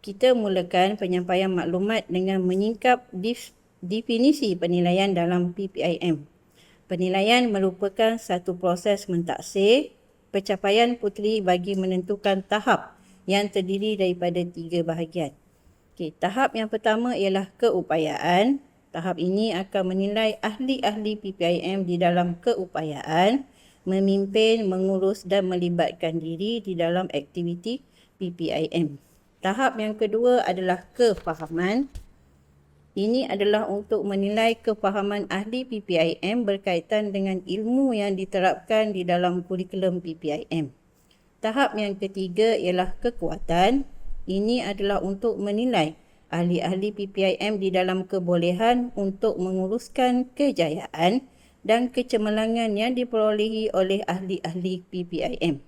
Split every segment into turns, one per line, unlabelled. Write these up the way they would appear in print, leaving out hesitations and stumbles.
Kita mulakan penyampaian maklumat dengan menyingkap definisi penilaian dalam PPIM. Penilaian merupakan satu proses mentaksir pencapaian puteri bagi menentukan tahap yang terdiri daripada 3 bahagian. Tahap yang pertama ialah keupayaan. Tahap ini akan menilai ahli-ahli PPIM di dalam keupayaan, memimpin, mengurus dan melibatkan diri di dalam aktiviti PPIM. Tahap yang kedua adalah kefahaman. Ini adalah untuk menilai kefahaman ahli PPIM berkaitan dengan ilmu yang diterapkan di dalam kurikulum PPIM. Tahap yang ketiga ialah kekuatan. Ini adalah untuk menilai ahli-ahli PPIM di dalam kebolehan untuk menguruskan kejayaan dan kecemerlangan yang diperolehi oleh ahli-ahli PPIM.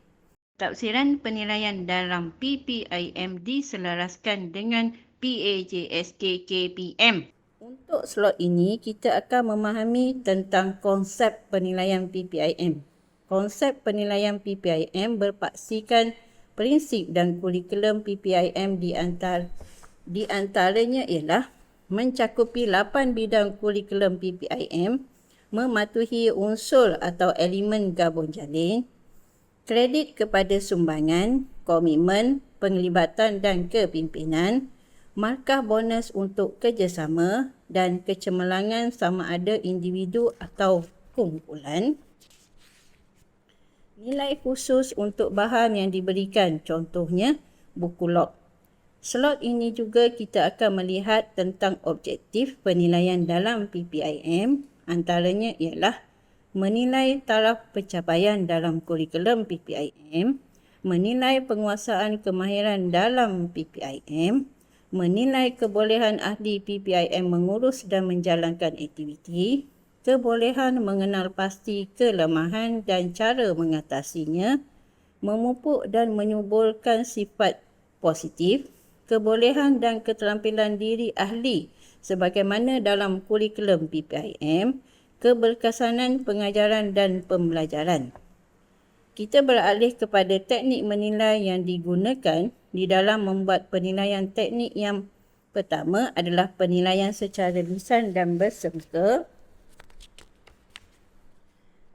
Tafsiran penilaian dalam PPIM diselaraskan dengan PAJSK KPM. Untuk slot ini, kita akan memahami tentang konsep penilaian PPIM. Konsep penilaian PPIM berpaksikan prinsip dan kurikulum PPIM di antaranya ialah mencakupi 8 bidang kurikulum PPIM, mematuhi unsur atau elemen gabung jalin, kredit kepada sumbangan, komitmen, penglibatan dan kepimpinan, markah bonus untuk kerjasama dan kecemerlangan sama ada individu atau kumpulan, nilai khusus untuk bahan yang diberikan, contohnya buku log. Slot ini juga kita akan melihat tentang objektif penilaian dalam PPIM, antaranya ialah menilai taraf pencapaian dalam kurikulum PPIM, menilai penguasaan kemahiran dalam PPIM, menilai kebolehan ahli PPIM mengurus dan menjalankan aktiviti, kebolehan mengenal pasti kelemahan dan cara mengatasinya, memupuk dan menyuburkan sifat positif, kebolehan dan keterampilan diri ahli sebagaimana dalam kurikulum PPIM, keberkesanan pengajaran dan pembelajaran. Kita beralih kepada teknik menilai yang digunakan di dalam membuat penilaian. Teknik yang pertama adalah penilaian secara lisan dan bersemuka.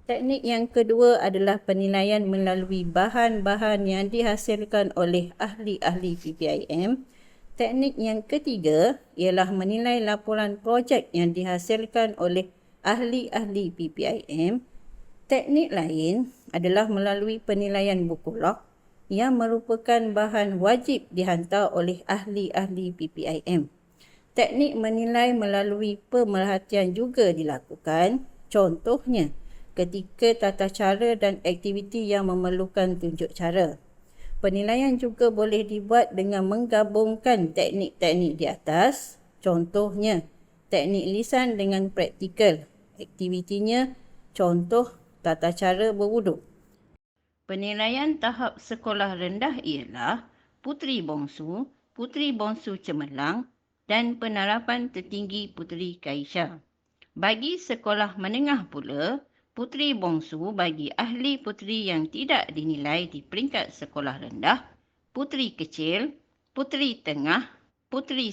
Teknik yang kedua adalah penilaian melalui bahan-bahan yang dihasilkan oleh ahli-ahli PPIM. Teknik yang ketiga ialah menilai laporan projek yang dihasilkan oleh ahli-ahli PPIM. Teknik lain adalah melalui penilaian buku log yang merupakan bahan wajib dihantar oleh ahli-ahli PPIM. Teknik menilai melalui pemerhatian juga dilakukan, contohnya ketika tata cara dan aktiviti yang memerlukan tunjuk cara. Penilaian juga boleh dibuat dengan menggabungkan teknik-teknik di atas, contohnya teknik lisan dengan praktikal. Aktivitinya contoh tata cara berwuduk. Penilaian tahap sekolah rendah ialah puteri bongsu cemerlang dan penarapan tertinggi puteri Kaisha. Bagi sekolah menengah pula, puteri bongsu bagi ahli puteri yang tidak dinilai di peringkat sekolah rendah, puteri kecil, puteri tengah, puteri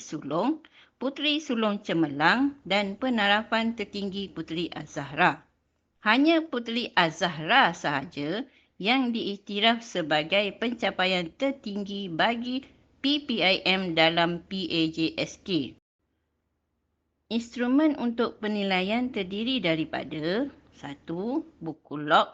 sulung cemerlang dan penarapan tertinggi puteri Az-Zahra. Hanya puteri Az-Zahra sahaja yang diiktiraf sebagai pencapaian tertinggi bagi PPIM dalam PAJSK. Instrumen untuk penilaian terdiri daripada 1. Buku log,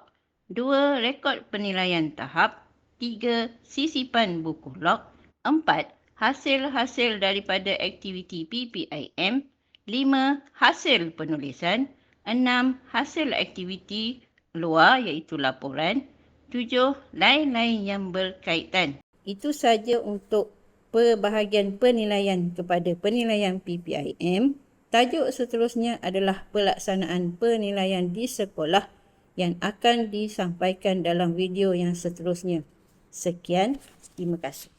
2. Rekod penilaian tahap, 3. Sisipan buku log, 4. Hasil-hasil daripada aktiviti PPIM, 5. Hasil penulisan, 6. Hasil aktiviti luar iaitu laporan, 7. Lain-lain yang berkaitan. Itu saja untuk bahagian penilaian kepada penilaian PPIM. Tajuk seterusnya adalah pelaksanaan penilaian di sekolah yang akan disampaikan dalam video yang seterusnya. Sekian, terima kasih.